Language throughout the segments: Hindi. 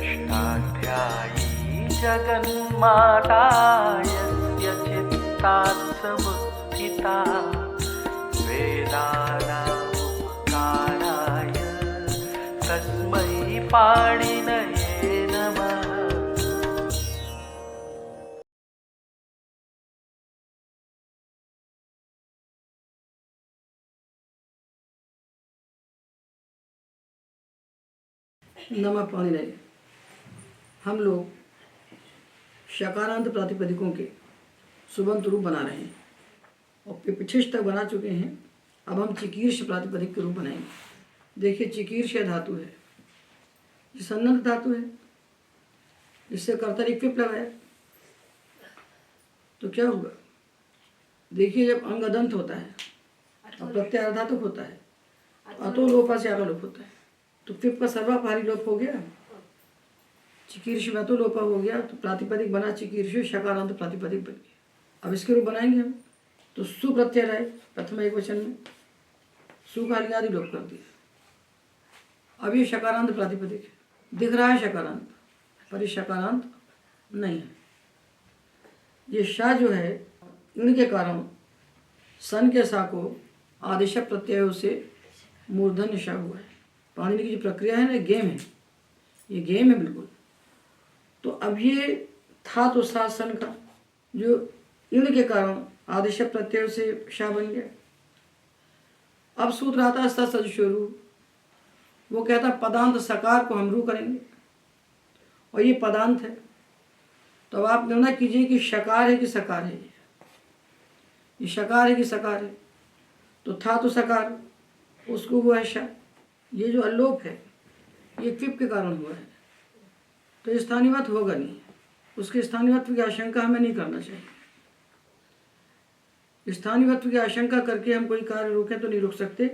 षष्ठाध्यायी जगन्माता यस्य चित्तात् समुत्थिता वेदानामुपकाराय तस्मै पाणिनये नमः। नमः पाणिनये। हम लोग शकारांत प्रातिपदिकों के सुबंत रूप बना रहे हैं और पिछिश तक बना चुके हैं। अब हम चिकीर्ष प्रातिपदिक के रूप बनाएंगे। देखिए, चिकीर्ष धातु है, ये सन्नत धातु है, इससे कर्तरिक फिप लगाया तो क्या होगा? देखिए, जब अंग अदंत होता है और प्रत्यय अर्धातुक होता है, अतो लोपा से आरोप होता है, तो फिप का सर्वापहारी लोप हो गया, चिकीर्ष में तो लोपा हो गया, तो प्रातिपदिक बना चिकीर्ष, शकारांत प्रातिपदिक बन गया। अब इसके रूप बनाएंगे हम, तो सु प्रत्यय रहे प्रथम एक वचन में, सु का आदि लोप कर दिया। अब ये शकारांत प्रातिपदिक है, दिख रहा है शकारांत, पर ये शकारांत नहीं है। ये शा जो है, इनके कारण सन के सा को आदेश प्रत्ययों से मूर्धन्य शा हुआ है। पाणिनि की जो प्रक्रिया है ना, गेम है, ये गेम है बिल्कुल। तो अब ये था तो सा सन का जो इण के कारण आदेश प्रत्यय से शा बन गया। अब सूत्र आता है सजशोरू, वो कहता है पदांत सकार को हम रू करेंगे और ये पदांत है। तो अब आप निर्णय कीजिए कि शकार है कि सकार है। ये शकार है कि सकार है। तो था तो सकार, उसको हुआ है शा। ये जो अलोप है ये फिप के कारण हुआ है, तो स्थानीयवत होगा नहीं, उसके स्थानीयत्व की आशंका हमें नहीं करना चाहिए। स्थानीयत्व की आशंका करके हम कोई कार्य रोकें तो नहीं रोक सकते,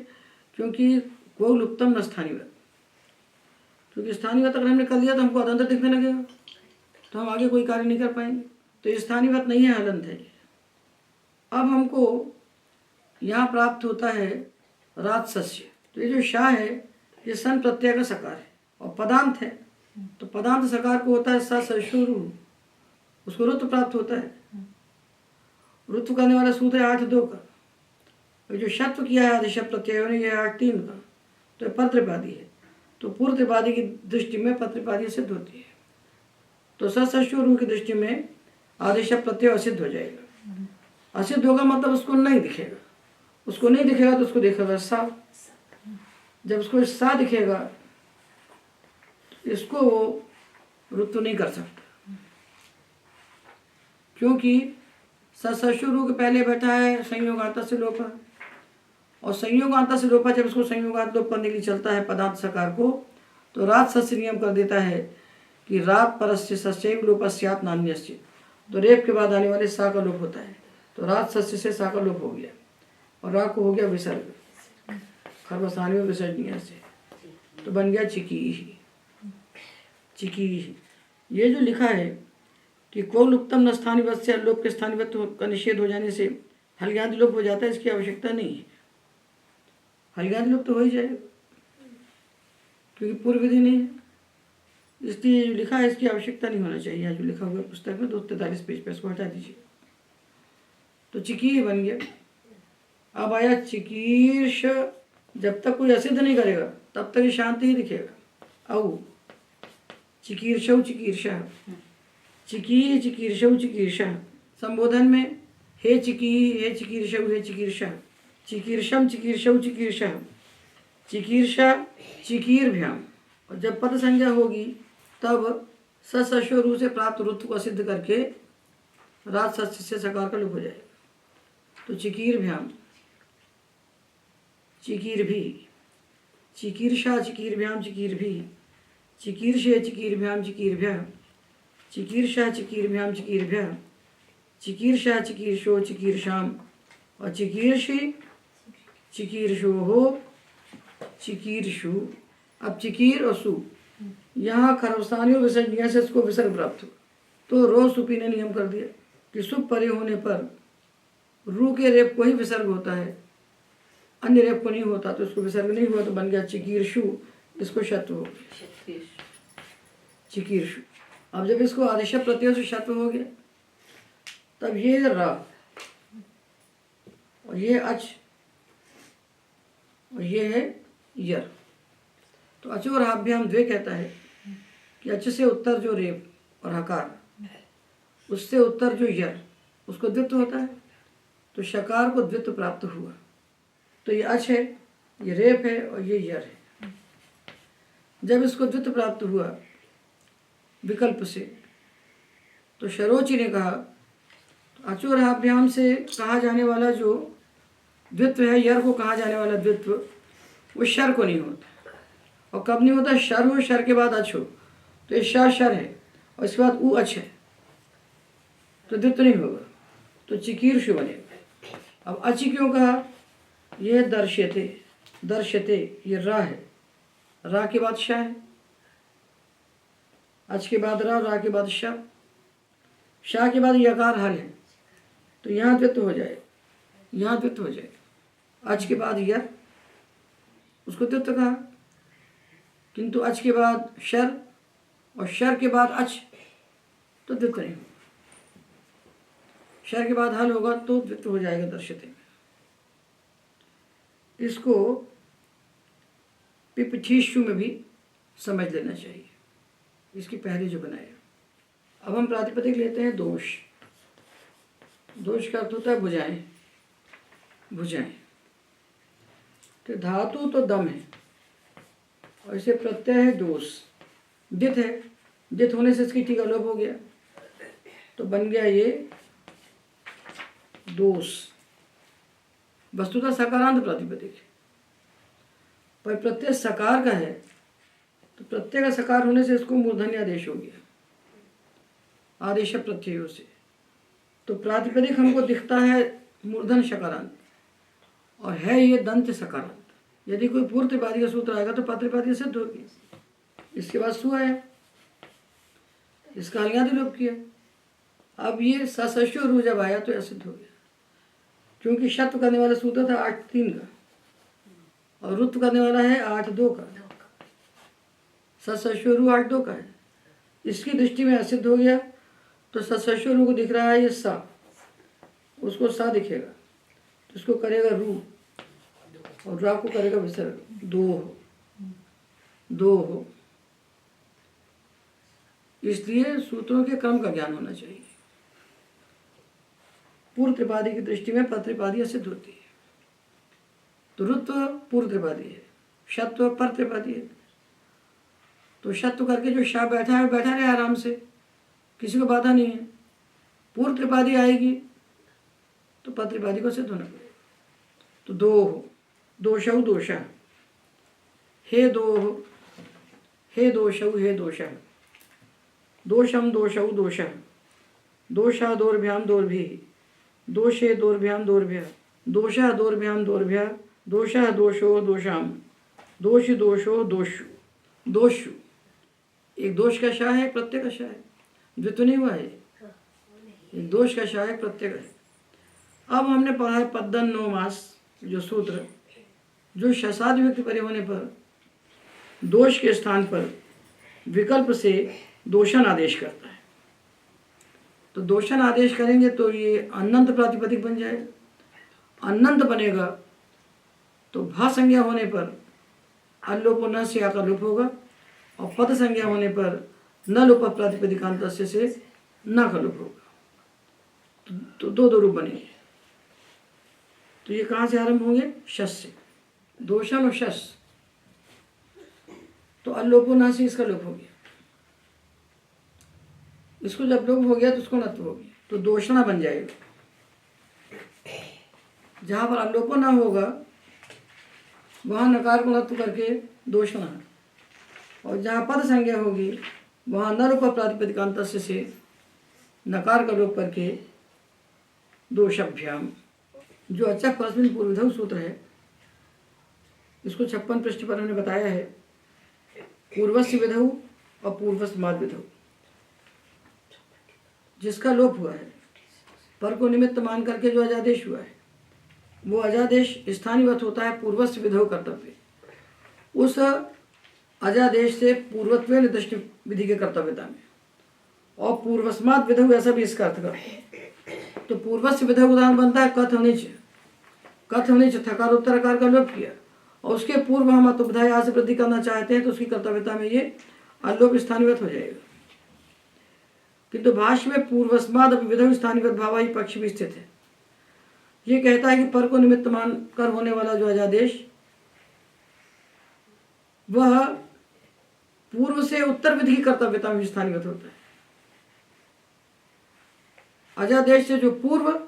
क्योंकि कोई लुप्तम न स्थानीयवत, क्योंकि स्थानीयवत अगर हमने कर लिया तो हमको अदंत दिखने लगेगा, तो हम आगे कोई कार्य नहीं कर पाएंगे। तो स्थानीयवत नहीं है, हलंत है। अब हमको यहाँ प्राप्त होता है राजसस्य। तो ये जो शाह है ये सन प्रत्यय का सकार है और पदांत है, तो पदांत सकार को होता है सशुरु, उसको रुत्व प्राप्त होता है। रुत्व करने वाला सूत्र है 8-2 का, और जो शत्व किया है आदेश प्रत्यय ने, यह 8-3 का, तो पर त्रिपादी है। तो पूर्व त्रिपादी की दृष्टि में पत्रिपादी सिद्ध होती है, तो सशुरु की दृष्टि में आदेश प्रत्यय असिद्ध हो जाएगा। असिद्ध होगा मतलब उसको नहीं दिखेगा, उसको नहीं दिखेगा तो उसको देखेगा सा। जब उसको सा दिखेगा इसको वो रुत्व नहीं कर सकता, क्योंकि सशुरु के पहले बैठा है संयोगांत से लोपा, और संयोगांत से लोपा जब उसको संयोगांत लोप करने के लिए चलता है पदांत सकार को, तो रात सस्य नियम कर देता है कि रात परस्य सस्यैव लोपस्यात् नान्यस्य, तो रेप के बाद आने वाले सा का लोप होता है। तो रात सस्य से सा का लोप हो गया और रा को हो गया विसर्ग, खर्वसानी में विसर्जनीय से, तो बन गया चिकी। चिकी ये जो लिखा है कि को लुप्तम न स्थानीवत से लोप के स्थानीवत्व का निषेध हो जाने से हलगादि लोप हो जाता है, इसकी आवश्यकता नहीं है। हलगादि लोप तो हो ही जाएगा, क्योंकि पूर्व विधि नहीं है, इसलिए जो लिखा है इसकी आवश्यकता नहीं होना चाहिए। यहाँ जो लिखा हुआ पुस्तक में 243 पेज पे, इसको हटा दीजिए। तो चिकी बन गया। अब आया चिकीर्ष, जब तक कोई असिद्ध नहीं करेगा तब तक ये शांति ही दिखेगा। औ चिकीर्षौ चिकीर्षः, चिकी चिकीर्षौ चिकीर्षः, संबोधन में हे चिकी हे चिकीर्षौ हे चिकीर्षः, चिकीर्षम चिकीर्षौ चिकीर्षः, चिकीर्षा चिकीर्भ्याम। और जब पद संज्ञा होगी तब सशुरु से प्राप्त रुत्व को सिद्ध करके रात सस्य से सकार का लोप हो जाएगा। तो चिकीर्भ्याम चिकीर्भी, चिकीर्षा चिकीर्भ्याम चिकीर्भी, चिकीर्षे चिकीर्भ्याम चिकीर्भ्यः, चिकीर्षा चिकीर्भ्याम चिकीर्भ्यः, चिकीर्षा चिकीर्षो चिकीर्षाम, और चिकीर्षि चिकीर्षोः चिकीर्षु। अब चिकीर और सु, यहाँ खरवसानी और विसर्जनीय से इसको विसर्ग प्राप्त हुआ, तो रो सुपी ने नियम कर दिया कि सुप परे होने पर रू के रेप को ही विसर्ग होता है, अन्य रेप को नहीं होता, तो इसको विसर्ग नहीं हुआ, तो बन गया चिकीर्षु, इसको शत्रु हो गया। चिकीर्षु। अब जब इसको आदेश प्रत्यय से शत्व हो गया तब ये र और ये अच और ये है यर। तो अच और हाभ्याम द्वे कहता है कि अच से उत्तर जो रेप और हकार, उससे उत्तर जो यर, उसको द्वित्व होता है। तो शकार को द्वित्व प्राप्त हुआ। तो ये अच है, ये रेप है और ये यर है। जब इसको द्वित्व प्राप्त हुआ विकल्प से, तो शरोची ने कहा अचोराभ्याम से कहा जाने वाला जो द्वित्व है, यर को कहा जाने वाला द्वित्व, वो शर को नहीं होता। और कब नहीं होता? शर हो, शर के बाद अच हो। तो ये शर है और इसके बाद उ अच है, तो द्वित्व नहीं होगा, तो चिकीर्षु बनेगा। अब अचि क्यों कहा? ये दर्श्यते, दर्श्यते ये रा है, रा के बाद शा है, अच के बाद रा के बाद शा, शा के बाद यकार हल है, तो यहाँ द्वित्व हो जाए, यहाँ द्वित्व हो जाए। अच के बाद यर, उसको द्वित्व कहा, किंतु अच के बाद शर और शर के बाद अच, तो द्वित्व नहीं होगा। शर के बाद हल होगा तो द्वित्व हो जाएगा दर्शते में। इसको पिपठीषु में भी समझ लेना चाहिए, इसकी पहले जो बनाया। अब हम प्रातिपदिक लेते हैं दोष। दोष का अर्थ होता है भुजाएं, भुजाएं। तो धातु तो दम है और इसे प्रत्यय है दोष। दित है, दित होने से इसकी टीका लोप हो गया, तो बन गया ये दोष। वस्तुतः सकारांत प्रातिपदिक है, पर प्रत्यय सकार का है, तो प्रत्यय का सकार होने से इसको मूर्धन्य आदेश हो गया, आदेश प्रत्ययों से। तो प्रातिपदिक हमको दिखता है मूर्धन सकारांत और है ये दंत सकारांत। यदि कोई पूर्व त्रिपादी का सूत्र आएगा तो पत्रिपादी सिद्ध होगी। इसके बाद सु आया, इसका हलियादि लोप किया। अब ये सशो रू जब आया तो असिद्ध हो गया, क्योंकि शत्व करने वाला सूत्र था 8-3 का और रुत्व करने वाला है 8-2 का। सशो 8-2 का है, इसकी दृष्टि में असिद्ध हो गया। तो सशो को दिख रहा है ये सा, उसको सा दिखेगा तो इसको करेगा रू और रा को करेगा विसर्ग, दो हो, दो हो। इसलिए सूत्रों के क्रम का ज्ञान होना चाहिए। पूर्व त्रिपादी की दृष्टि में प्रतिपादी सिद्ध होती है। तो रुत्व पूर्व त्रिपादी है, शत्व पर त्रिपादी है। तो शत्व करके जो शाह बैठा है बैठा रहे आराम से, किसी को बाधा नहीं है। पूर्व त्रिपादी आएगी तो पत्रिपादी को सिद्ध होना पड़ेगा। तो दो हो, दोषौ दोषा, हे दो हो, हे दोषौ हे दोषा, दोषम दोषौ दोषा, दोषा दोर्भ्याम दोर्भी, दोषे दोर्भ्याम दोर्भ्य, दोषा दोर्भ्याम दोर्भ्य, दोषा दोषो दोषाम, दोष दोषो दोषु, दोषु। एक दोष का शाह है, प्रत्यय का शाह है, द्वित्व नहीं हुआ है। एक दोष का शाह है, प्रत्यय का है। अब हमने पढ़ा है पद्दन 9 मास जो सूत्र, जो शसाद व्यक्ति परे होने पर दोष के स्थान पर विकल्प से दोषण आदेश करता है। तो दोषण आदेश करेंगे तो ये अनंत प्रातिपदिक बन जाएगा। अनंत बनेगा तो भा संज्ञा होने पर अलोपो न से आकर लोप होगा और पद संज्ञा होने पर न लोप प्रातिपदिकांत से न का लोप होगा। तो दो रूप बनेंगे। तो ये कहाँ से आरंभ होंगे? शस से, दोषण और शस। तो अलोपो न से इसका लोप हो गया, इसको जब लोप हो गया तो उसको नत्व हो गया, तो दोषणा बन जाएगा। जहाँ पर अलोपो न होगा वहाँ नकार को नत्व करके दोषणा, और जहाँ पद संज्ञा होगी वहाँ न लोप प्रातिपदिकांत से नकार का लोप करके दोषभ्याम। जो अच्छा परस्मिन पूर्वधव सूत्र है, इसको 56 पृष्ठ पर हमने बताया है। पूर्वस्य विधौ और पूर्वस्य माद विधौ, जिसका लोप हुआ है, पर को निमित्त मान करके जो अजादेश हुआ है, वो अजादेश स्थानीयवत होता है पूर्वस्य विधौ कर्तव्य। उस अजादेश से पूर्वत्व निर्दिष्ट विधि के कर्तव्यता में, और पूर्वस्मात् विधौ ऐसा भी इसका अर्थ करते। तो पूर्वस्य विधौ उदाहरण बनता है कथ नीच। कथ नीच थकारोत्तर आकार का लोप किया, और उसके पूर्व हम अतुपधाय आ से वृद्धि करना चाहते हैं तो उसकी कर्तव्यता में ये अलोप स्थानीवत हो जाएगा। किंतु भाष्य में पूर्वस्माद विधव स्थानीवत भाव ही पक्ष भी स्थित है। ये कहता है कि पर को निमित्त मानकर होने वाला जो अजादेश वह पूर्व से उत्तर विधि की कर्तव्यता में स्थानीवत होता है। अजादेश से जो पूर्व,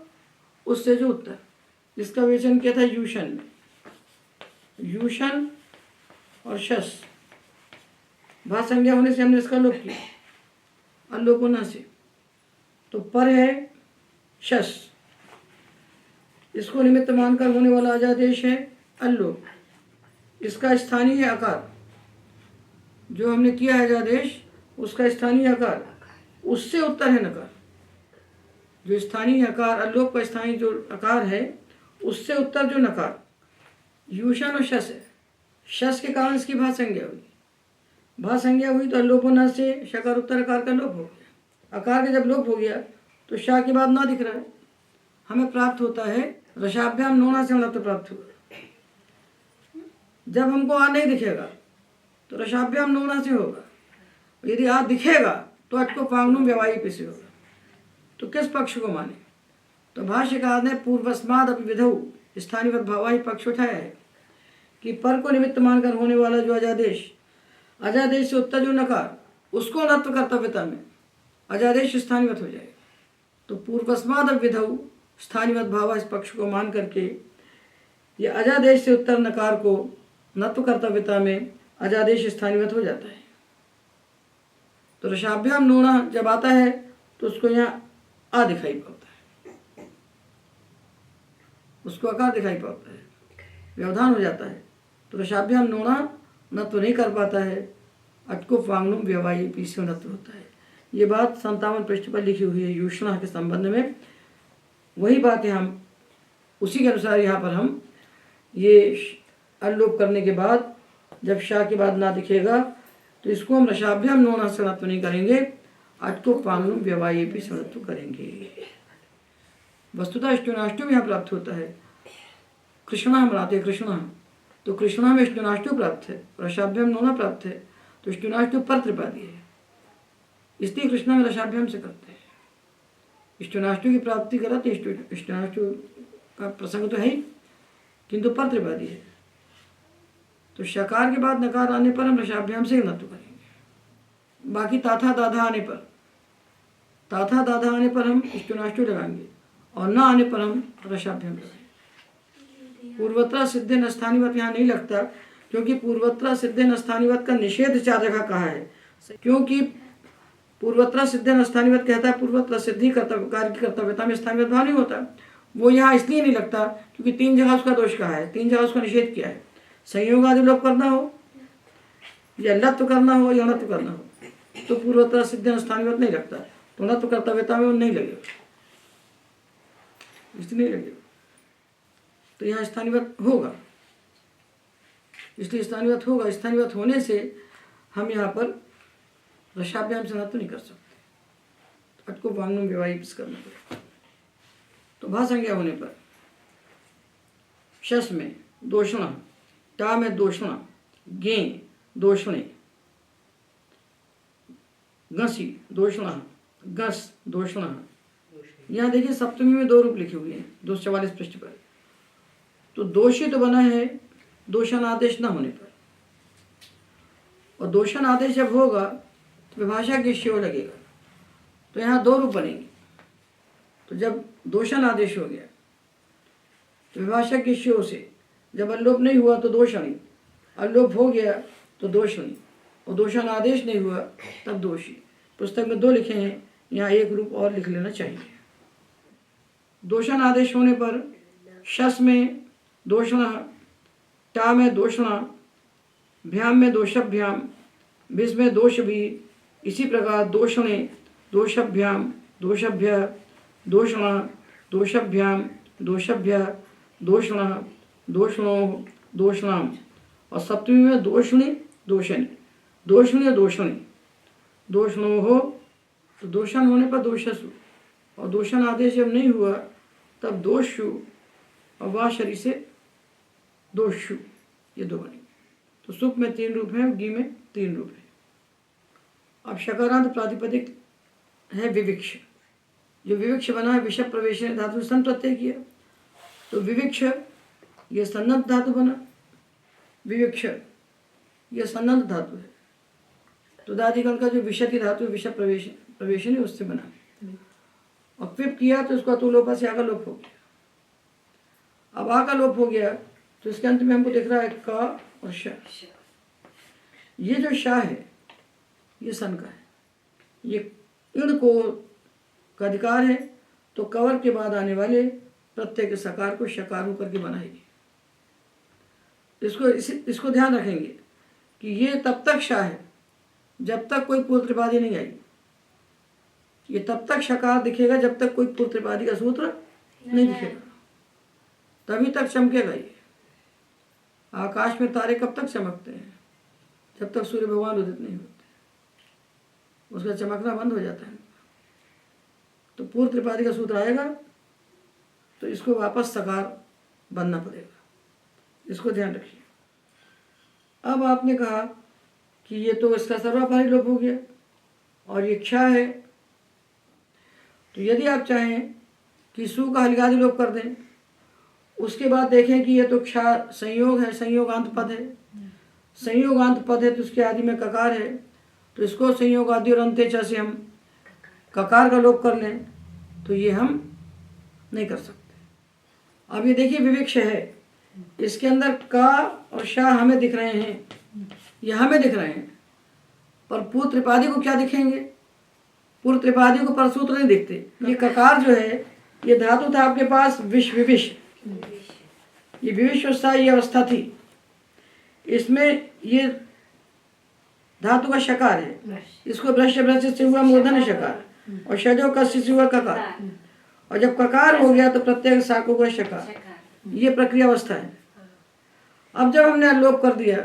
उससे जो उत्तर, इसका विवेचन किया था यूशन में। यूशन और शस भाष संज्ञा होने से हमने इसका लोप किया अल्लोपना से। तो पर है शस, इसको निमित्त मानकर होने वाला अजादेश है अल्लोप। इसका स्थानीय आकार जो हमने किया है अजादेश, उसका स्थानीय आकार, उससे उत्तर है नकार। जो स्थानीय आकार अल्लोप का स्थानीय जो आकार है, उससे उत्तर जो नकार यूशन और शस है। शस के कारण इसकी भाष संज्ञा हुई। भाष संज्ञा हुई तो अल्लोपना से शकार उत्तर आकार का लोप हो गया। आकार का जब लोप हो गया तो शा के बाद ना दिख रहा है, हमें प्राप्त होता है रसाभ्याम नोना से अणत्व प्राप्त हुआ। जब हमको आ नहीं दिखेगा तो रसाभ्याम नोना से होगा, यदि आ दिखेगा तो अटको पांगनुम व्यवाही से होगा। तो किस पक्ष को माने? तो भाष्यकार ने पूर्वस्माद अपि विधौ स्थानीवत भावाही पक्ष उठाया है कि पर को निमित्त मानकर होने वाला जो अजादेश, अजादेश से उत्तर जो नकार, उसको नत्व कर्तव्यता में अजादेश स्थानीवत हो जाएगा। तो पूर्वस्माद अपि विधौ स्थानीवत भावा इस पक्ष को मान करके ये अजादेश से उत्तर नकार को नत्व कर्तव्यता में अजादेश स्थानीवत हो जाता है। तो रसाभ्याम नोना जब आता है तो उसको यहाँ आ दिखाई पड़ता है, उसको आकार दिखाई पड़ता है, व्यवधान हो जाता है। तो रसाभ्याम नोना नत्व नहीं कर पाता है, अटको फांगनुम व्यवाही पीछे नत्व होता है। ये बात 57 पृष्ठ पर लिखी हुई है यूषणा के संबंध में। वही बात है, हम उसी के अनुसार यहाँ पर हम ये अल्लोप करने के बाद जब शाह के बाद ना दिखेगा तो इसको हम रसाभ्याम नोना से नत्व नहीं करेंगे, अटको पांगनुम व्यवाही भी सणत्व करेंगे। वस्तुतः अष्टुनाष्टुम यहाँ प्राप्त होता है। कृष्णा हम बनाते हैं कृष्णा, तो कृष्णा में अष्टुनाष्टु प्राप्त है, रसाभ्याम नोना प्राप्त है, तो अष्टुनाष्टु पर त्रिपादी है, इसलिए कृष्णा में रसाभ्याम से करते हैं। अष्टुनाष्टु की प्राप्ति करा तो अष्टुनाष्टु का प्रसंग तो है ही, किंतु पर त्रिपादी है। तो शकार के बाद नकार आने पर हम रसाभ्याम से नत्व करेंगे। बाकी ताथा दाधा आने पर, ताथा दाधा आने पर हम अष्टुनाष्टु लगाएंगे, और न आने पर हम रसाभ्याम लगाएंगे। पूर्वत्र सिद्धेन स्थानीवत यहाँ नहीं लगता, क्योंकि पूर्वत्र सिद्धेन स्थानीवत का निषेध 4 जगह कहा है। क्योंकि पूर्वत्र सिद्धेन स्थानीवत कहता है पूर्वत्र सिद्धि कार्य की कर्तव्यता में स्थानीवत भाव नहीं होता। वो यहाँ इसलिए नहीं लगता क्योंकि 3 जगह उसका दोष कहा है, 3 जगह उसका निषेध किया है। संयोग आदि लोप करना हो या लत्व करना हो या नत्व करना हो तो पूर्वत्र सिद्धेन स्थानीवत नहीं लगता, तो नत्व कर्तव्यता में वो नहीं लगेगा, इसलिए नहीं लगेगा। तो यहाँ स्थानीवत होगा, इसलिए स्थानीवत होगा। स्थानीवत होने से हम यहाँ पर रसाभ्याम से नत्व नहीं कर सकते, अटको पांगनुम व्यवाही करना पड़ेगा। तो भा संज्ञा होने पर शस में दोषणा, टा में दोषणा, गे दोषणे, गसी दोषणा, गस दोषणा। यहाँ देखिए सप्तमी में 2 रूप लिखे हुए हैं 244 पृष्ठ पर। तो दोषी तो बना है दोषण आदेश न होने पर, और दोषण आदेश जब होगा तो विभाषा के श्यो लगेगा, तो यहाँ 2 रूप बनेंगे। तो जब दोषण आदेश हो गया तो विभाषा के श्यो से जब अल्लोप नहीं हुआ तो दोषणी, अल्लोप हो गया तो दोषणी, और दोषण आदेश नहीं हुआ तब दोषी। पुस्तक में 2 लिखे हैं, यहाँ 1 रूप और लिख लेना चाहिए। दोषण आदेश होने पर शस में दोषणा, टा में दोषणा, भ्याम में दोषभ्याम, विष में दोष भी, इसी प्रकार दोषणे, दोषभ्याम, दोषभ्य, दोषणा, दोषभ्याम, दोषभ्य, दोषणा, दोषणो, दोषणाम। और सप्तमी में दोषणी, दोषणी, दोषुणी या दोषणी, दोषणो हो तो दोषण होने पर दोषसु, और दोषण आदेश जब नहीं हुआ तब दोषु, और वाह शरीर से दोषु, ये दो बनेंगे। तो सुप में 3 रूप हैं, गी में 3 रूप है। अब शकारांत प्रातिपदिक है विविक्ष। जो विविक्ष बना है विषय प्रवेश धातु सन प्रत्यय किया, तो विविक्ष ये सन्नत धातु बना, विविक्ष ये सन्नत धातु है। तो दादिगण का जो विषय की धातु विषय प्रवेश है उससे बना, और क्विप किया तो उसका तो लोपा से आगा लोप हो गया। अब आगा लोप हो गया तो इसके अंत में हमको दिख रहा है का और श। ये जो शाह है ये सन का है, ये इण को का अधिकार है, तो कवर के बाद आने वाले प्रत्यय के सकार को शकार होकर के बनाएगी। इसको ध्यान रखेंगे कि ये तब तक शाह है जब तक कोई पूर्व त्रिपादी नहीं आई। ये तब तक शकार दिखेगा जब तक कोई पूर्व त्रिपादी का सूत्र नहीं दिखेगा, तभी तक चमकेगा ये। आकाश में तारे कब तक चमकते हैं? जब तक सूर्य भगवान उदित नहीं होते, उसका चमकना बंद हो जाता है। तो पूर्व त्रिपादी का सूत्र आएगा तो इसको वापस सकार बनना पड़ेगा, इसको ध्यान रखिए। अब आपने कहा कि ये तो इसका सर्वापहारी लोप हो गया और ये क्षय है, तो यदि आप चाहें कि सु का हलिगादि लोप कर दें, उसके बाद देखें कि ये तो क्षय संयोग है, संयोगांत पद है। संयोगांत पद है तो उसके आदि में ककार है, तो इसको संयोग आदि और अंत्य से हम ककार का लोप कर लें, तो ये हम नहीं कर सकते। अब ये देखिए विविक्ष है, इसके अंदर का और शाह हमें दिख रहे हैं, ये हमें दिख रहे हैं, पर पूर्व त्रिपादी को क्या दिखेंगे? पूर्व त्रिपादी को परसूत्र नहीं दिखते। ये ककार जो है ये धातु था आपके पास विविश, ये विविश्वस्था ये अवस्था थी, इसमें ये धातु का शकार है, इसको भ्रष्ट से हुआ मूर्धन्य शकार, और शजो कस्य से हुआ ककार, और जब ककार हो गया तो प्रत्येक साको का शकार, ये प्रक्रिया अवस्था है। अब जब हमने अलोप कर दिया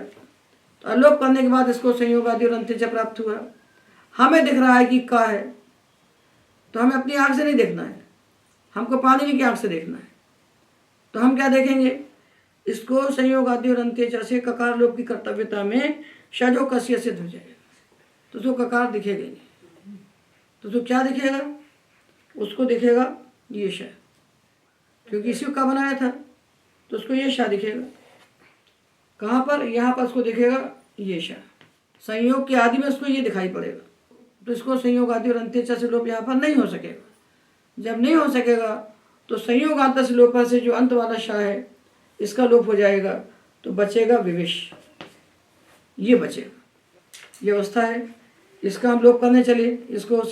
तो अलोप करने के बाद इसको संयोग आदि और अंत्य प्राप्त हुआ, हमें दिख रहा है कि का है, तो हमें अपनी आंख से नहीं देखना है, हमको पानी की आंख से देखना है। तो हम क्या देखेंगे? इसको संयोग आदि और अंत्य से ककार लोप की कर्तव्यता में शजो कस्य सिद्ध हो जाएगा, तो उसको ककार दिखेगा नहीं, तो उसको क्या दिखेगा? उसको दिखेगा ये शा, क्योंकि इसी का बनाया था, तो उसको ये शा दिखेगा। कहाँ पर? यहाँ पर उसको दिखेगा ये शा, संयोग के आदि में उसको ये दिखाई पड़ेगा, तो इसको संयोग आदि और अंत्य से लोप यहाँ पर नहीं हो सकेगा। जब नहीं हो सकेगा तो संयोग अंत से लोप से जो अंत वाला शा है इसका लोप हो जाएगा, तो बचेगा विविश, ये बचेगा, ये अवस्था है। इसका हम लोप करने चले, इसको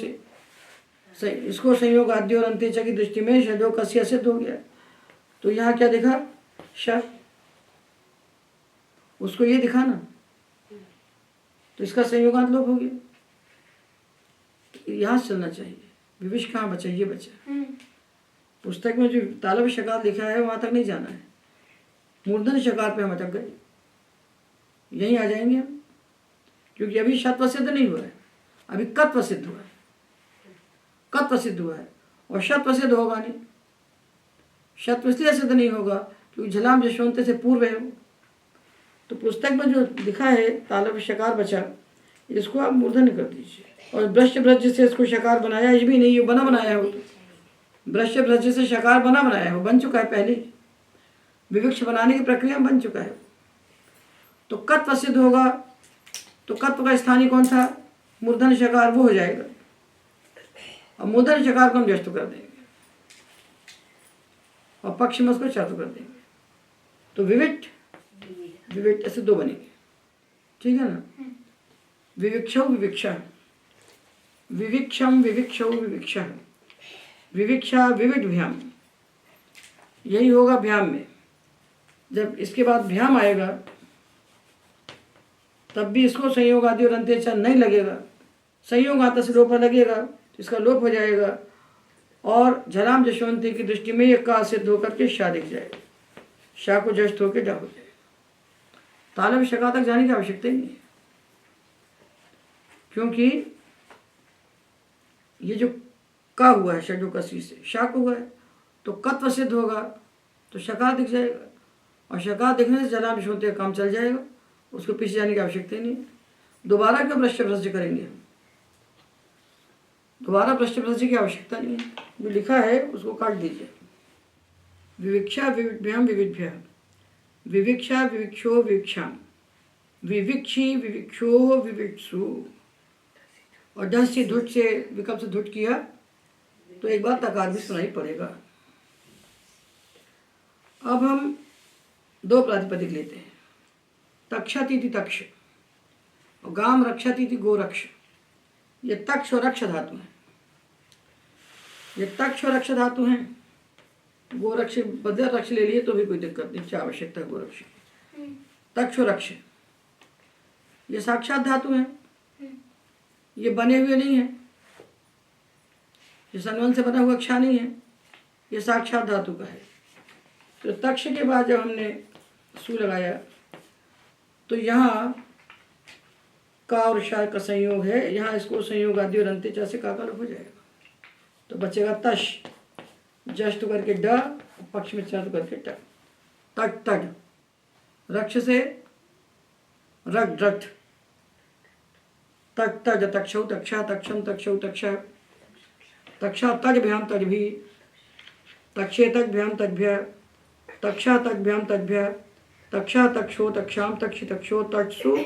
संयोग आदि और अंत्य की दृष्टि में शजो कस्य सिद्ध हो गया, तो यहाँ क्या दिखा? श, उसको ये दिखा ना, तो इसका संयोगांत लोप हो गया। यहाँ से चलना चाहिए, विविश कहाँ बचा? ये बचा। पुस्तक में जो तालब शकार लिखा है वहाँ तक नहीं जाना है, मूर्धन्य शकार पे हम अटक गए, यहीं आ जाएंगे हम, क्योंकि अभी शत्व सिद्ध नहीं हुआ है, अभी कत्व सिद्ध हुआ है, कत्व सिद्ध हुआ है, और शत्व सिद्ध होगा नहीं। शत्व इसलिए सिद्ध नहीं होगा क्योंकि झलाम जशवंत से पूर्व है वो। तो पुस्तक में जो लिखा है तालब शकार बचा, इसको आप मूर्धन्य कर दीजिए, और भ्रष्ट ब्रज से इसको शकार बनाया, ये भी नहीं, ये बना बनाया हो, तो भ्रष्ट ब्रज से शकार बना बनाया हो, बन चुका है पहले, विविक्ष बनाने की प्रक्रिया में बन चुका है। तो कत्व सिद्ध होगा, तो कत्व का स्थानीय कौन था? मूर्धन्य शकार, वो हो जाएगा, और मूर्धन्य शकार को हम जष्ट कर देंगे और पक्ष में उसको चातु कर देंगे, तो विविट विविट ऐसे दो बनेंगे, ठीक है ना? विविक्षौ विविक्षा, विविक्षम विविक्षौ विविक्षा, विविक्षा विविट भ्याम, यही होगा भ्याम में। जब इसके बाद भ्याम आएगा तब भी इसको संयोग आदि और अंत्य नहीं लगेगा, संयोग आता से लोप लगेगा तो इसका लोप हो जाएगा, और झलाम जशवंती की दृष्टि में ये का सिद्ध होकर के शा दिख जाएगा, शा को जस्ट होकर डा हो जाएगा। तालब शका तक जाने की आवश्यकता ही नहीं है, क्योंकि ये जो का हुआ है षडो कसी से शाक हुआ है, तो कत्व सिद्ध होगा तो शकार दिख जाएगा, और शकार दिखने से जला विषोते का काम चल जाएगा, उसको पीछे जाने की आवश्यकता ही नहीं है। दोबारा क्यों भ्रष्ट भ्रष्ट करेंगे हम? दोबारा भ्रष्ट भ्रष्ट की आवश्यकता नहीं है। जो लिखा है उसको काट दीजिए। विविक्षा विविभ्याम विविभ्या, विविक्षा विविक्षो विविक्षाम, विविक्षी विविक्षो विविक्षु, और ढस से धुट से विकल्प से धुट किया तो एक बार तकार भी सुनाई पड़ेगा। अब हम दो प्रातिपदिक लेते हैं, तक्षति तक्ष और गाम रक्षति गोरक्ष। ये तक्ष और रक्ष धातु हैं, ये तक्ष और रक्ष धातु हैं। गोरक्ष बदल रक्ष ले लिए तो भी कोई दिक्कत नहीं, क्या आवश्यकता है गोरक्ष की। तक्ष और रक्ष ये साक्षात धातु हैं, ये बने हुए नहीं है, ये सनवन से बना हुआ अक्षा नहीं है, ये साक्षात धातु का है। तो तक्ष के बाद जब हमने सु लगाया तो यहाँ का और शा का संयोग है, यहाँ इसको संयोग आदि और अंत्य से का लोप हो जाएगा, तो बचेगा तश, जस्ट करके ड, पक्ष में चर्त करके ट, तट तट, रक्ष से रग ड्रट, तट तज तक्षौ तक्षा तक्षम तक्षौ तक्षा, तक्षा तजभ्याम तजभी, तक्षे तजभ्याम तजभ्य, तक्षा तजभ्याम तजभ्य, तक्षा तक्षो तक्षाम तक्षि तक्षो तक्षसु,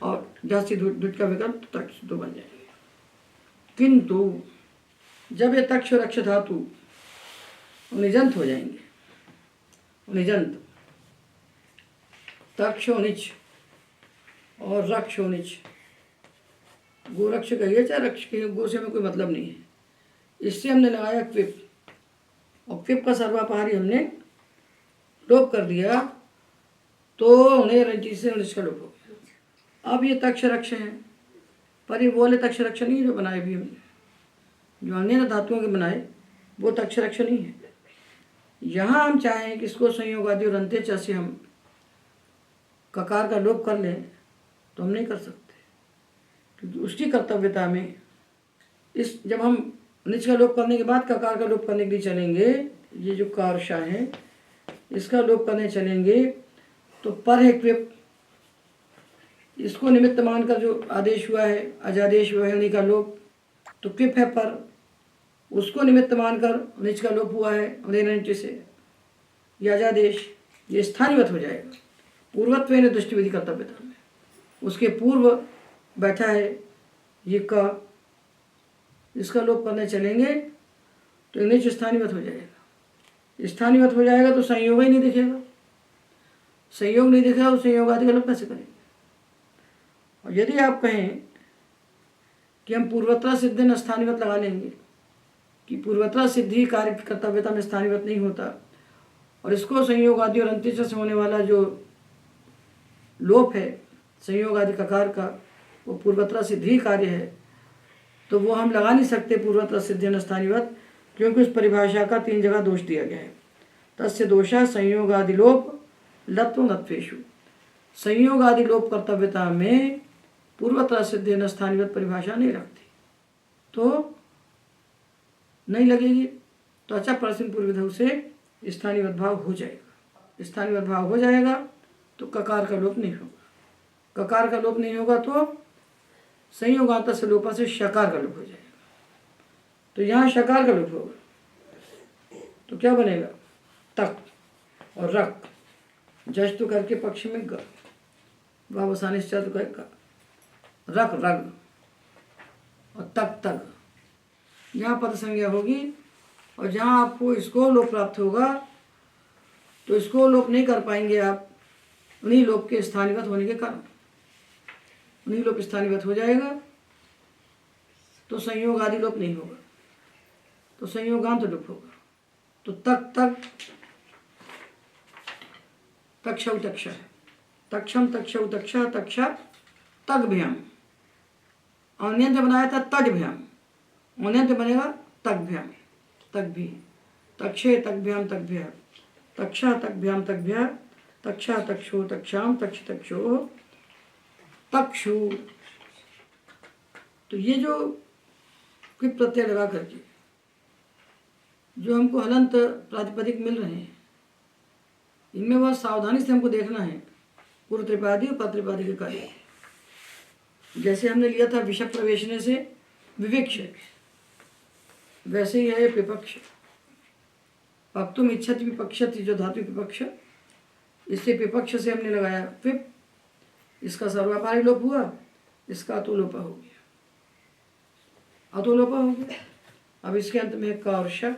और जाति धुट का विकल्प तक्षु तो बन जाएंगे। किंतु जब ये तक्ष रक्ष धातु निजंत हो जाएंगे, निजंत तक्ष निच और रक्ष निच, गोरक्ष कहिए चाहे रक्ष कहिए, गो से में कोई मतलब नहीं है। इससे हमने लगाया क्विप, और क्विप का सर्वापहारी हमने लोप कर दिया तो उन्हें रंची से निष्का लोप हो गया। अब ये तक्ष रक्ष हैं, पर ये बोले तक्ष रक्ष नहीं है जो बनाए भी हमने, जो अन्य धातुओं के बनाए वो तक्ष रक्ष नहीं है। यहाँ हम चाहें कि इसको संयोग आदि और अंत्य से हम ककार का लोप कर लें तो हम नहीं कर सकते, क्योंकि उसकी कर्तव्यता में इस जब हम निच का लोप करने के बाद ककार का लोप करने के लिए चलेंगे, ये जो कारशा है इसका लोप करने चलेंगे तो पर है क्विप, इसको निमित्त मानकर जो आदेश हुआ है अजादेश वहनी का लोप, तो क्विप है पर, उसको निमित्त मानकर निच का लोप हुआ है अनिच से, यह अजादेश ये स्थानीवत हो जाएगा। पूर्वत्व ने दृष्टि विधि कर्तव्यता में उसके पूर्व बैठा है ये का, इसका लोप करने चलेंगे तो निच स्थानीवत हो जाएगा। स्थानीवत हो जाएगा तो संयोग ही नहीं दिखेगा, संयोग नहीं दिखेगा तो संयोग आदि का लोप कैसे करेंगे। और यदि आप कहें कि हम पूर्वत्र सिद्धि स्थानीवत लगा लेंगे कि पूर्वत्र सिद्धि कार्य की कर्तव्यता में स्थानीवत नहीं होता, और इसको संयोग आदि और अंत्य से होने वाला जो लोप है संयोग आदि ककार का वो पूर्वत्र सिद्धि कार्य है, तो वो हम लगा नहीं सकते पूर्वत्र सिद्धि स्थानीवत, क्योंकि उस परिभाषा का 3 जगह दोष दिया गया है। तस्य दोषा संयोग आदि लोप लत्व नत्वेषु, संयोग आदि लोप कर्तव्यता में पूर्वत्र सिद्धि स्थानीवत परिभाषा नहीं रखती तो नहीं लगेगी, तो अच्छा प्रश्न पूर्वधव से स्थानीवत भाव हो जाएगा। स्थानीवत भाव हो जाएगा तो ककार का लोप नहीं होगा, ककार का लोप नहीं होगा तो संयोगांत से लोपा से शकार का लोप हो जाएगा। तो यहाँ शकार का लोप होगा तो क्या बनेगा, तक और रक, जश तो करके पक्ष में ग, वावसानी तो का रक रग और तक तक, यहाँ पद संज्ञा होगी। और जहाँ आपको इसको लोप प्राप्त होगा तो इसको लोप नहीं कर पाएंगे आप, उन्हीं लोप के स्थानीवत होने के कारण, उन्हीं लोप स्थानीवत हो जाएगा तो संयोग आदि लोप नहीं होगा, तो संयोगांत लोप होगा। तो तक तक तक्षौ तक्षा, तक्षम तक्षौ तक्षा तक्षा तगभ्याम, अण्यंत बनाया था तजभ्याम, अण्यंत बनेगा तगभ्याम, तक भी, तक्षे तगभ्याम तगभ्या, तक्षा तगभ्याम तगभ्या, तक्षा तक्षो तक्षाम तक्ष तक्षो तक्षु, तो ये जो क्विप प्रत्यय लगा करके जो हमको हलंत प्रातिपदिक मिल रहे हैं, इनमें बहुत सावधानी से हमको देखना है पूर्व त्रिपादी और पत्रिपादी के कार्य। जैसे हमने लिया था विषय प्रवेशने से विवेक्ष, वैसे ही है ये विपक्ष। पक्तुम इच्छति विपक्षति, जो धातु विपक्ष, इससे विपक्ष से हमने लगाया विप, इसका सर्वव्यापारी लोप हुआ, इसका अतोलोपा हो गया, अतोलोपा हो गया। अब इसके अंत में का और शक।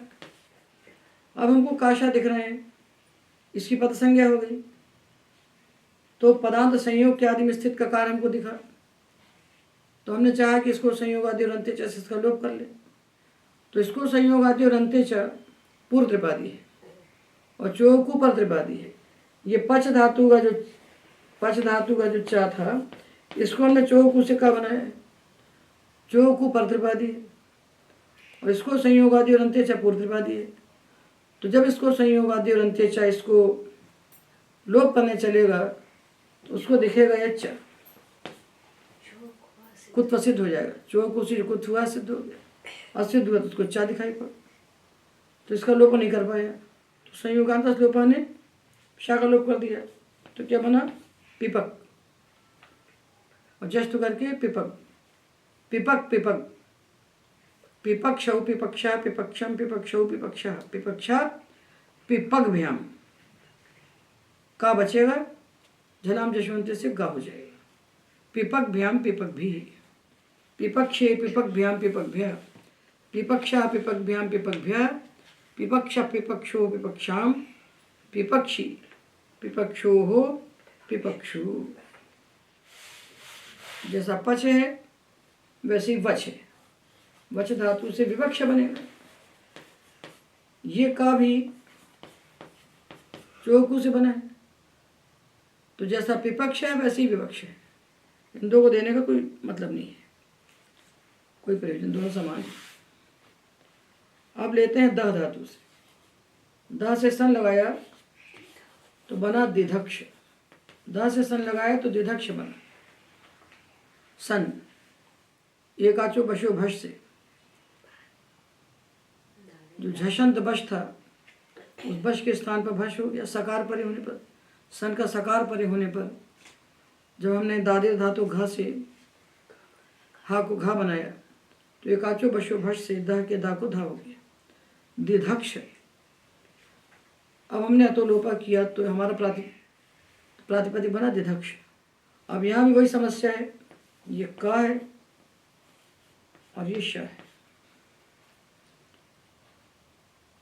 अब हमको काशा दिख रहे हैं, इसकी पद संज्ञा हो गई, तो पदांत संयोग के आदि में स्थित का कार्य हमको दिखा, तो हमने चाहा कि इसको संयोग आदि और अंत्य च से इसका लोप कर ले। तो इसको संयोग आदि और अंत्य च पूर्व त्रिपादी है और चो पर त्रिपादी है। ये पच धातु का जो चा था, इसको हमने चो से का बनाया, चो पर त्रिपादी है, और इसको संयोग आदि और अंत्य च पूर्व त्रिपादी है। तो जब इसको संयोग आदि और अंत्य च इसको लोप करने चलेगा तो उसको दिखेगा ये च, कुत सिद्ध हो जाएगा, चो से कुत हुआ सिद्ध हो गया, असिद्ध हुआ तो उसको चा दिखाई पड़ा, तो इसका लोप नहीं कर पाया। तो संयोगांत लोपा ने शा का लोप कर दिया, तो क्या बना पिपक, और जस्ट करके पिपक, पिपक पिपक, पिपक्षौ पिपक्षा पिपक्षम पिपक्षौ पिपक्षा, पिपक्षा पिपगभ्याम, का बचेगा झलाम जशवंत से गा हो जाएगा, पिपगभ्याम पिपगभी, पिपक्षे पिपगभ्याम पिपगभ्या, पिपक्षा पिपगभ्याम पिपगभ्या, पिपक्ष पिपक्षो पिपक्षाम, पिपक्षी पिपक्षो हो पिपक्षु। जैसा पच है वैसे ही वच है, वच धातु से विवक्ष बनेगा। ये का भी चोकू से बना है, तो जैसा पिपक्ष है वैसे ही विवक्ष है। इन दो को देने का कोई मतलब नहीं है, कोई प्रयोजन, दोनों समान है। अब लेते हैं दह धातु से, द से सन लगाया तो बना दिधक्ष, द से सन लगाया तो दिधक्ष बना सन, एक आचो बशो भश से, जो झषंत बश था उस बश के स्थान पर भश हो गया, सकार परे होने पर, सन का सकार परे होने पर जब हमने दादे धातु घ से हा को घा बनाया तो एक आचो बशो भश से दह के दा को धा हो गया, दिधक्ष। अब हमने अतोलोपा किया तो हमारा प्रातिपदिक बना दिधक्ष। अब यहाँ भी वही समस्या है, ये का है और ये श है।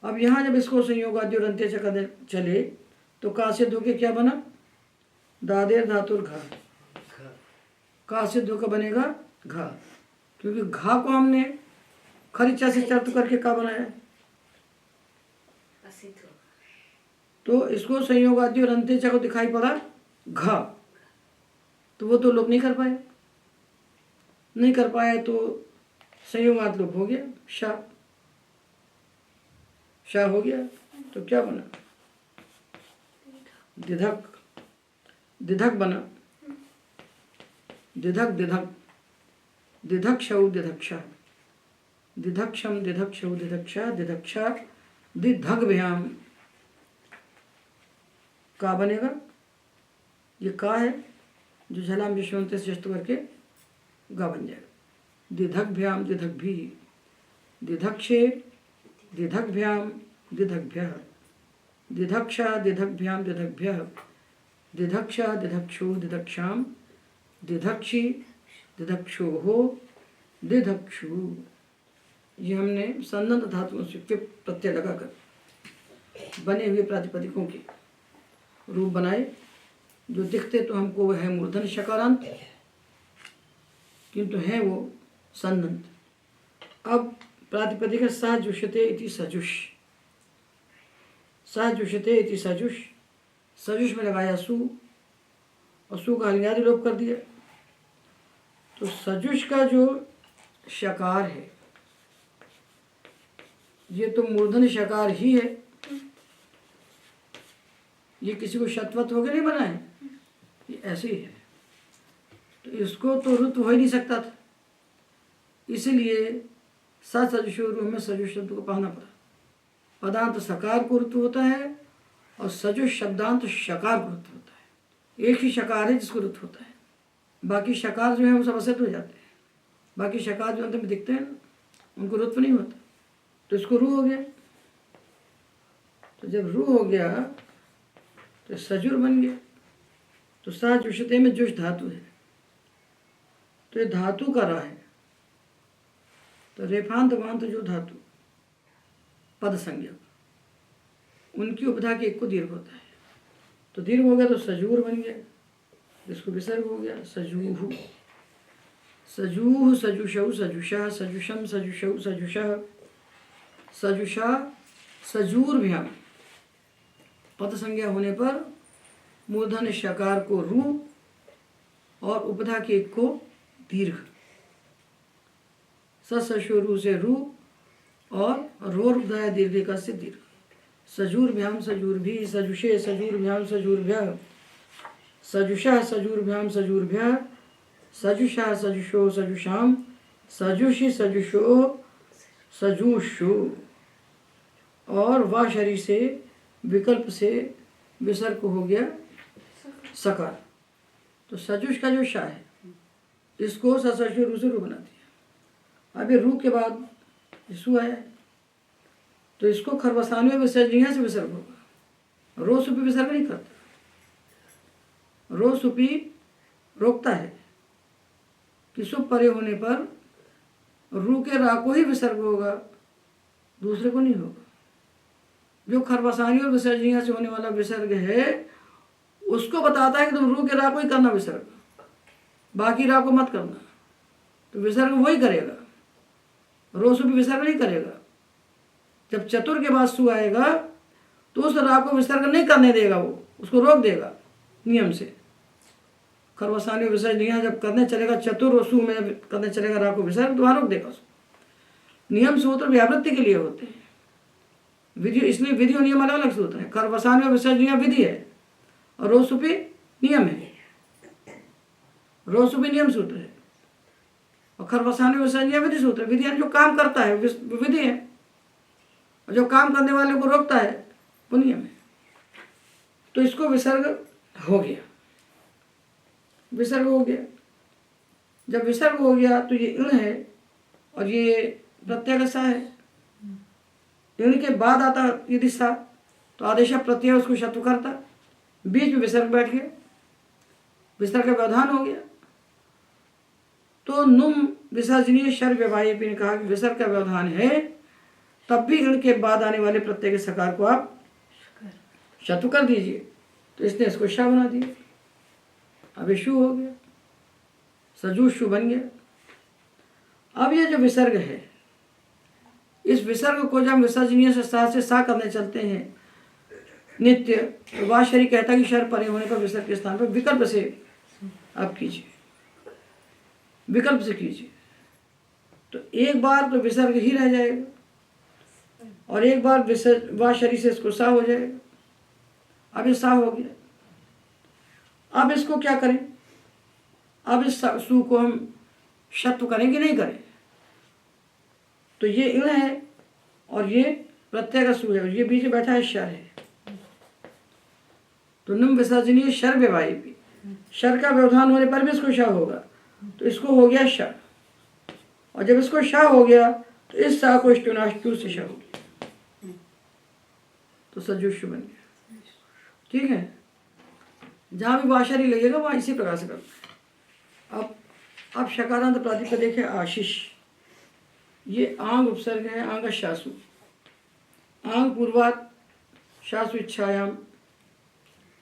अब यहाँ जब इसको संयोग आदि और अंत्य च चले तो का से धो के क्या बना, दादेर धातुर घा, का से धो का बनेगा घा, क्योंकि घा को हमने खरीचा से चर्त करके का बनाया है, तो इसको संयोग आदि और अंत्य च को दिखाई पड़ा घा, तो वो तो लोप नहीं कर पाया, तो संयोगात लोप हो गया, शा हो गया, तो क्या बना दिधक, दिधक बना, दिधक दिधक, दिधक्षौ दिधक्षा, दिधक्षम दिधक्षौ दिधक्षा, दिधक्षा दिधग्भ्याम, का बनेगा, ये का है जो झलाम विश्वंत से जस्त करके गा बन जाएगा, दिधग्भ्याम दिधग्भी, दिधक्षे दिधग्भ्याम दिधग्भ्यः, दिधक्षा दिधग्भ्याम दिधग्भ्यः, दिधक्षा दिधक्षो दिधक्षाम, दिधक्षी दिधक्षो हो दिधक्षु। ये हमने संदंत धातुओं से क्विप प्रत्यय लगाकर बने हुए प्रातिपदिकों के रूप बनाए, जो दिखते तो हमको वह है मूर्धन शकारांत, किंतु है वो संदंत। अब प्रातिपदिक सजुषते इति सजुष, सजुषते इति सजुष, सजुष में लगाया सु और सु का हलियादि लोप कर दिया, तो सजुष का जो शकार है ये तो मूर्धन शकार ही है, ये किसी को शतवत होकर नहीं बना है, ये ऐसे ही है, तो इसको तो रुत हो ही नहीं सकता था, इसलिए सजोषु में सजुष शब्द को पढ़ना पड़ा। पदांत सकार को ऋतु होता है और सजुष शब्दांत शकार को ऋतु होता है। एक ही शकार है जिसको ऋतु होता है, बाकी शकार जो है वो सब असत हो जाते हैं। बाकी शकार जो अंत में दिखते हैं उनको ऋतु नहीं होता। तो इसको रू हो गया। तो जब रू हो गया तो सजुर बन गया। तो सजुषते में जुष धातु है, तो ये धातु का रा है। तो रेफांत वांत जो धातु पद संज्ञा उनकी उपधा के एक को दीर्घ होता है। तो दीर्घ हो गया तो सजूर बन गया, इसको विसर्ग हो गया सजूह। सजूह सजुषौ सजुषा सजुषम सजुषौ सजुषः सजुषा सजूर्भ्याम। पद संज्ञा होने पर मूर्धन्य शकार को रू और उपधा के एक को दीर्घ। सशु से रू और रोर उपधा दीर्घ का से दीर्घ। सजूर्भ्याम सजूर्भी सजुषे सजूर्भ्याम सजूर्भ्यः सजुषा सजूर्भ्याम सजूर्भ्यः सजुषा सजुषो सजुषाम सजुषि सजुषो सजुषु। और वा शरीर से विकल्प से विसर्ग हो गया सकार। तो सजुष का जो शा है इसको सशु रू से रू बना दिया। अभी रू के बाद सु आया तो इसको खरवसाने में विसर्जनिया से विसर्ग होगा। रो सुपी विसर्ग नहीं करता, रो सुपी रोकता है कि सुप परे होने पर रू के रा को ही विसर्ग होगा, दूसरे को नहीं होगा। जो खरवसानी और विसर्जनिया से होने वाला विसर्ग है उसको बताता है कि तुम रू के रा को ही करना विसर्ग, बाकी रा को मत करना। तो विसर्ग वही करेगा, रो सुपी विसर्ग नहीं करेगा। जब चतुर के बाद सु आएगा तो उस रा को विसर्ग नहीं करने देगा, वो उसको रोक देगा नियम से। खरवसानी विसर्जनिया जब करने चलेगा चतुर और सु में करने चलेगा रा को विसर्ग तो वहाँ रोक देगा उसको। नियम सूत्र व्यावृत्ति के लिए होते हैं, विधि, इसलिए विधि और नियम अलग अलग सूत्र है। खरवसानी और विसर्जनिया विधि है और रोसुपी नियम है। रोसुपी नियम सूत्र है और खरवसानी विसर्जनिया विधि सूत्र है। विधि यानी जो काम करता है विधि है और जो काम करने वाले को रोकता है वो नियम है। तो इसको विसर्ग हो गया, विसर्ग हो गया। जब विसर्ग हो गया तो ये इण है और ये प्रत्यय सा है। इण के बाद आता यदि सा तो आदेश प्रत्यय उसको शत्रु करता, बीच में विसर्ग बैठ गया, विसर्ग का व्यवधान हो गया। तो नुम विसर्जनीय शर व्यवाही ने कहा कि विसर्ग का व्यवधान है तब भी इण के बाद आने वाले प्रत्यय के सकार को आप शत्रु कर दीजिए। तो इसने इसको शा बना दिया, अब ये शु हो गया, सजूषु बन गया। अब ये जो विसर्ग है इस विसर्ग को जब विसर्जनीय से सा करने चलते हैं नित्य, तो वाशरी कहता है कि शर परे होने पर विसर्ग के स्थान पर विकल्प से आप कीजिए, विकल्प से कीजिए। तो एक बार तो विसर्ग ही रह जाएगा और एक बार वाशरी से इसको सा हो जाएगा। अब ये सा हो गया, अब इसको क्या करें? अब इस सु को हम शत्रु करेंगे नहीं करें? तो ये इण है और ये प्रत्यय का सु है और ये बीच में बैठा है शर है। तो नुम विसर्जनीय शर व्यवाही भी, शर का व्यवधान होने पर भी इसको शा होगा, तो इसको हो गया शा। और जब इसको शा हो गया तो इस सा को इष्टुनाष्टु से शा हो गया, तो सजुषु बन गया। ठीक है, जहाँ भी वाशरी लगेगा वहाँ इसी प्रकार से करना है। अब शकारांत प्रातिपद देखें आशीष, ये आंग उपसर्ग है, आंग शासु, आंग पूर्वात शासु इच्छायाम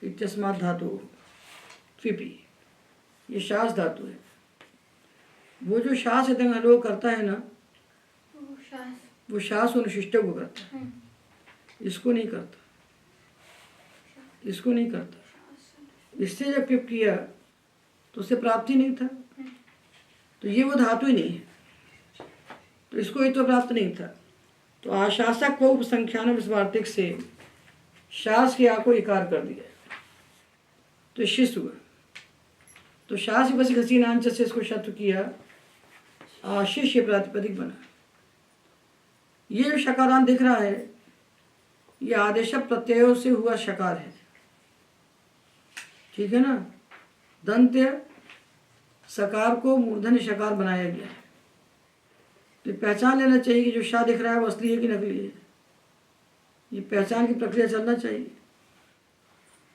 इत्यस्मात् धातु त्विपी, ये शास धातु है। वो जो शास इतने लोग करता है ना वो शास अनुशिष्ट को करता है, इसको नहीं करता, इसको नहीं करता। इससे जब पिप किया तो उससे प्राप्ति नहीं था, तो ये वो धातु ही नहीं है, तो इसको ही तो प्राप्त नहीं था। तो आशासक को उपसंख्यान विस्वार्तिक से शास के आ को इकार कर दिया, तो शिष्य हुआ। तो शास बस घसीनांच से इसको शत्रु किया, आशीष ये प्रातिपदिक बना। ये जो शकारांत दिख रहा है ये आदेश प्रत्ययों से हुआ शकार है, ठीक है ना। दंत्य सकार को मूर्धन्य शकार बनाया गया है। तो पहचान लेना चाहिए कि जो शाह दिख रहा है वो असली है कि नकली है। ये पहचान की प्रक्रिया चलना चाहिए।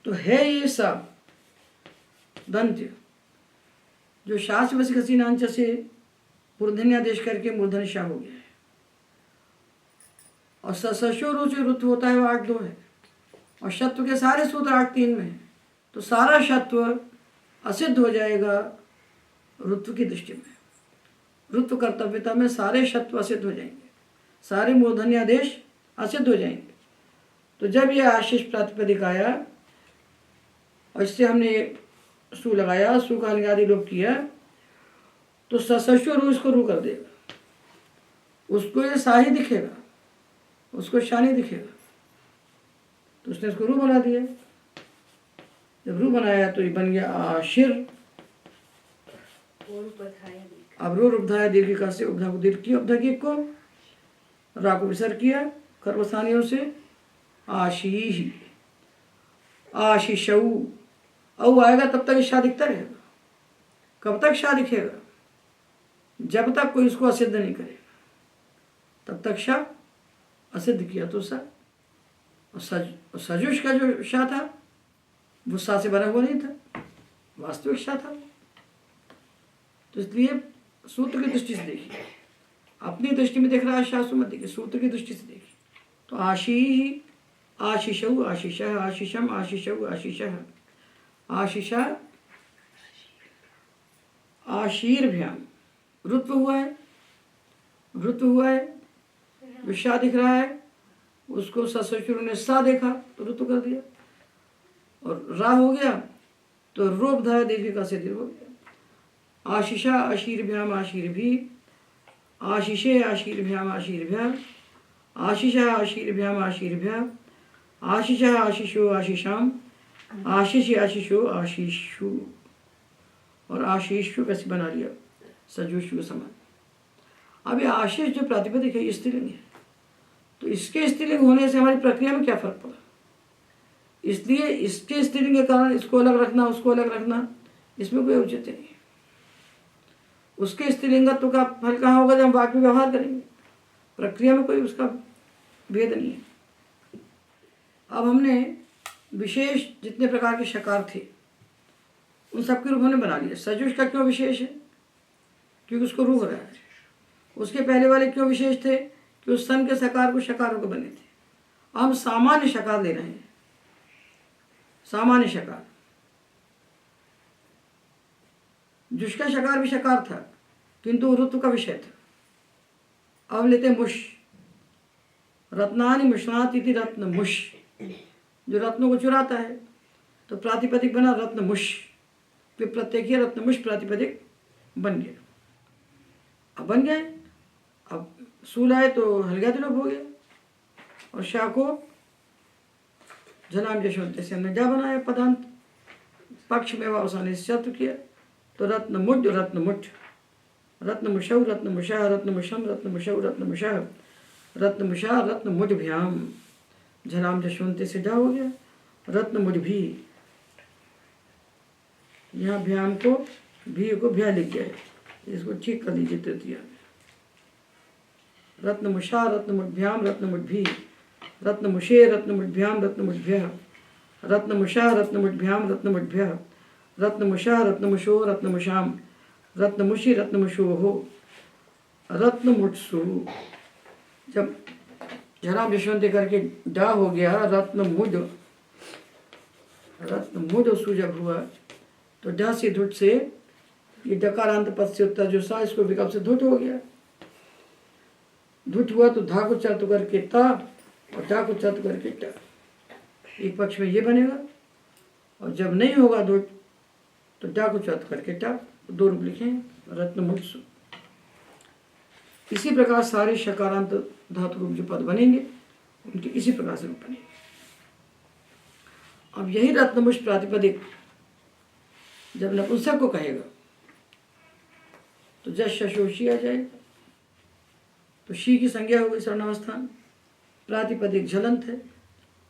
तो है ये सब दंत्य जो शाह से बस कसी नांच से मूर्धन्यादेश करके मूर्धन्य शाह हो गया है। और सशोर से रुत्व होता है वो 8-2 है। और शत्व के सारे सूत्र 8-3 में है। तो सारा शत्व असिद्ध हो जाएगा रुत्व की दृष्टि में। रुत्व कर्तव्यता में सारे शत्व असिद्ध हो जाएंगे, सारे मूर्धन्यादेश असिद्ध हो जाएंगे। तो जब ये आशीष प्रातिपदिक आया और इससे हमने सु लगाया, सु का आदि लोप किया, तो सशो रू इसको रू कर देगा। उसको ये शाही दिखेगा, उसको शानी दिखेगा। तो उसने इसको रू बना दिया। जब रू बनाया तो ये बन गया आशिर। अब रू उपधाया दीर्घ का से उपधा को दीर्घ की, उपधा को रा को विसर्ग किया कर्मस्थानियों से। आशीष आशीषऊ औ आएगा तब तक शाह दिखता रहेगा। कब तक शाह दिखेगा? जब तक कोई इसको असिद्ध नहीं करेगा तब तक शाह। असिद्ध किया तो सा। और सजुष का जो शाह था वो सा से बना हुआ नहीं था, वास्तविक शाह था। तो इसलिए सूत्र की दृष्टि से देखिए, अपनी दृष्टि में देख रहा है शाह मत देखिए, सूत्र की दृष्टि से देखिए। तो आशीष आशीषऊ आशीष आशीषम आशीषऊ आशीष आशीषा आशीर्भ्याम रुत्व हुआ है। रुत्व हुआ है, जो शाह दिख रहा है उसको ससुर ने सा देखा तो रुत्व कर दिया। और रा हो गया तो रोप धाया दीर्घ का से दीर्घ हो गया। आशीषा आशीर्भ्याम आशीर्भी आशीषे आशीर्भ्याम आशीर्भ्या आशीषा आशीर्भ्याम आशीर्भ्या आशीषा आशीषो आशीषाम आशीष आशीषो आशीषु। और आशीषु कैसे बना लिया सजुषु के समान। अब ये आशीष जो प्रातिपदिक है ये स्त्रीलिंग है। तो इसके स्त्रीलिंग होने से हमारी प्रक्रिया में क्या फर्क पड़ा? इसलिए इसके स्त्रीलिंग के कारण इसको अलग रखना, उसको अलग रखना, इसमें कोई औचित्य नहीं है। उसके स्त्रीलिंगत्व का फल कहाँ होगा जब हम वाक्य में व्यवहार करेंगे। प्रक्रिया में कोई उसका भेद नहीं है। अब हमने विशेष जितने प्रकार के शकार थे उन सबके रूप हमने बना लिया। सजुष का क्यों विशेष है? क्योंकि उसको रू हो रहा है। उसके पहले वाले क्यों विशेष थे? कि उस सन के सकार को शकारों के बने थे। हम सामान्य शकार ले रहे हैं, सामान्य शकार। जुष्का शकार भी शकार था किंतु ऋतु का विषय था। अब लेते मुश, रत्नानि मुष्णात इति रत्न मुश, जो रत्नों को चुराता है। तो प्रातिपदिक बना रत्न मुश, फिर प्रत्यय रत्न मुश प्रातिपदिक बन गया। अब बन गए, अब सूल आए तो हल्गा दिलोप हो गया। और शाह को जनाम जशोंते से हमने जा बनाया पदांत पक्ष में अवसाने से शत्रु किया। तो रत्न मुड रत्न मुठ, रत्न मुशौ रत्न मुशाह रत्न मुशम रत्न मुशौ रत्न मुशाह रत्न मुशाह रत्न मुड भ्याम झराम जशवंते से जा हो गया। रत्न मुड भी, यहाँ भ्याम को भी को भ्या लिख गया है, इसको ठीक कर लीजिए तृतीया में। रत्न मुशा रत्न मुड्भ्याम रत्न मुड्भी रत्न मुशे रत्न मुड्भ्याम रत्न मुड्भ्य रत्न मुशा रत्न मुड्भ्याम रत्न मुड्भ्य रत्न मुशा रत्न मुशो रत्न मुशाम रत्न मुशी रत्न मुशो हो रत्न मुट्सु। जब झराम जशवंत करके डा हो गया, रत्न मुड सु जब हुआ तो डा से धुट से ये डकारांत पद से उत्तर जो सा इसको विकल्प से धुट हो गया। धुट हुआ तो धा को चर्त करके ता और धा को चर्त करके टा, एक पक्ष में ये बनेगा। और जब नहीं होगा धुट तो डा को चर्त करके टा, दो रूप लिखें रत्न मुट्सु। इसी प्रकार सारे शकारांत धातु रूप जो पद बनेंगे उनके इसी प्रकार से रूप बनेंगे। अब यही रत्नमुष प्रातिपदिक जब नपुंसक को कहेगा तो तो जश शशोशी आ जाएगा। तो शी की संज्ञा हो गई सर्वनावस्थान, प्रातिपदिक झलंत है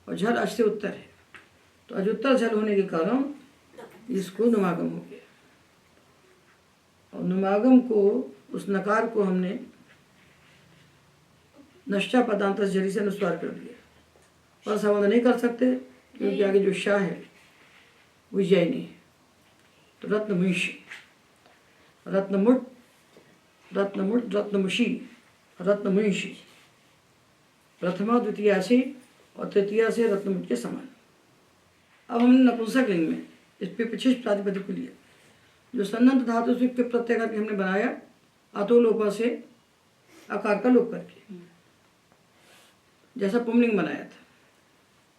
और झल अच से उत्तर है, तो अजुत्तर झल होने के कारण इसको नुमागम हो गया। और नुमागम को, उस नकार को हमने नष्टा पदांत जरी से अनुस्वार कर दिया। पर संबंध नहीं कर सकते क्योंकि आगे जो शाह है विजय नहीं है। तो रत्नमुषी, रत्नमुट, रत्नमुट, रत्नमुषी, रत्नमुषी, प्रथमा द्वितीया से और तृतीया से रत्नमुट के समान। अब हमने नपुंसक लिंग में इस पे पिछिश प्रातिपदिक को लिया, जो सन्नंत धातु से पे प्रत्यय करके हमने बनाया, अतो लोपा से आकार का लोप करके, जैसा पुंलिंग बनाया था।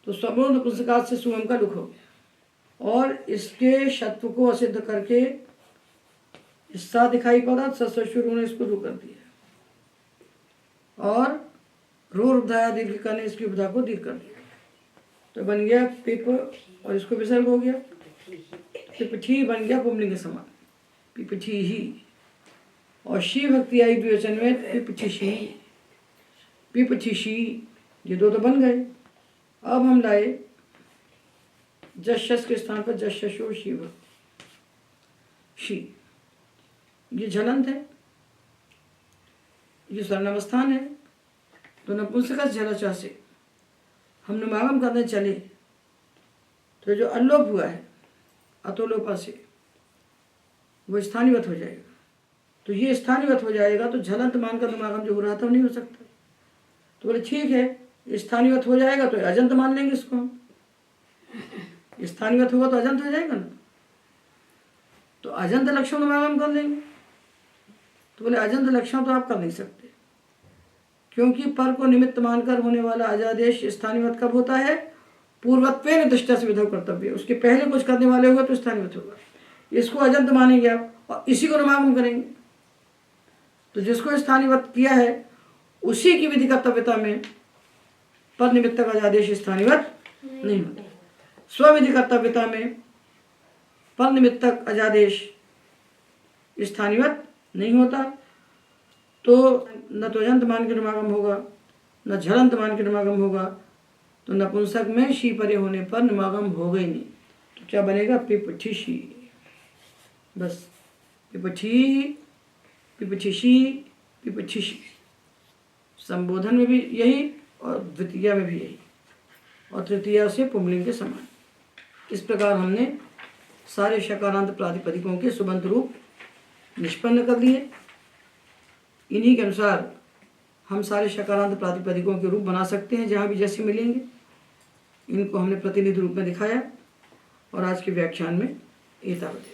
तो स्वपूर्ण नपुंसकात से सुगम का लुक हो गया और इसके शत्व को असिद्ध करके हिस्सा दिखाई पड़ा, ससुर ने इसको रू कर दिया और रो उपधाया दीर्घ का ने इसकी उपधा को दीर्घ कर दिया। तो बन गया पिप और इसको विसर्ग हो गया, पिपठी बन गया पुंलिंग के समान, पिपठी ही। और शी भक्ति आई द्विवचन में पिपठिशी, पिपठिशी, ये दो तो बन गए। अब हम लाए जश के स्थान पर जश शशो शिव शी, ये झलंत है, ये सर्वनावस्थान है। तो नपुंसक झलचा से हम नुमागम करने चले तो जो अल्लोप हुआ है अतोलोपा से, वो स्थानीवत हो जाएगा। तो ये स्थानीवत हो जाएगा तो झलंत मानकर नुमागम जो हो रहा था वो नहीं हो सकता। तो बोले ठीक है, स्थानीवत हो जाएगा तो अजंत मान लेंगे इसको हम, स्थानीवत होगा तो अजंत हो जाएगा ना, तो अजंत लक्षण नुमागम कर लेंगे। तो बोले अजंत लक्षण तो आप कर नहीं सकते, क्योंकि पर को निमित्त मानकर होने वाला अजादेश स्थानीवत कब होता है? पूर्वत्वेन दृष्टा से विधव कर्तव्य, उसके पहले कुछ करने वाले होगा तो स्थानीवत होगा। इसको अजंत मानेंगे आप और इसी को नुमागम करेंगे। तो जिसको स्थानीवत किया है उसी की विधि कर्तव्यता में पर निमित्तक अजादेश स्थानीवत नहीं होता। स्वविधि कर्तव्यता में पर निमित्तक अजादेश स्थानीवत नहीं होता। तो न तो अजंत मान के नुमागम होगा, न झलंत मान के नुमागम होगा। तो नपुंसक में शी परे होने पर नुमागम होगा ही नहीं। तो क्या बनेगा? पिपठिशी, बस पिपठी, पिपठिशी, पिपठिशी। संबोधन में भी यही और द्वितीया में भी यही और तृतीया से पुंलिंग के समान। इस प्रकार हमने सारे शकारांत प्रातिपदिकों के सुबंत रूप निष्पन्न कर दिए। इन्हीं के अनुसार हम सारे शकारांत प्रातिपदिकों के रूप बना सकते हैं जहाँ भी जैसे मिलेंगे। इनको हमने प्रतिनिधि रूप में दिखाया और आज के व्याख्यान में एतावत।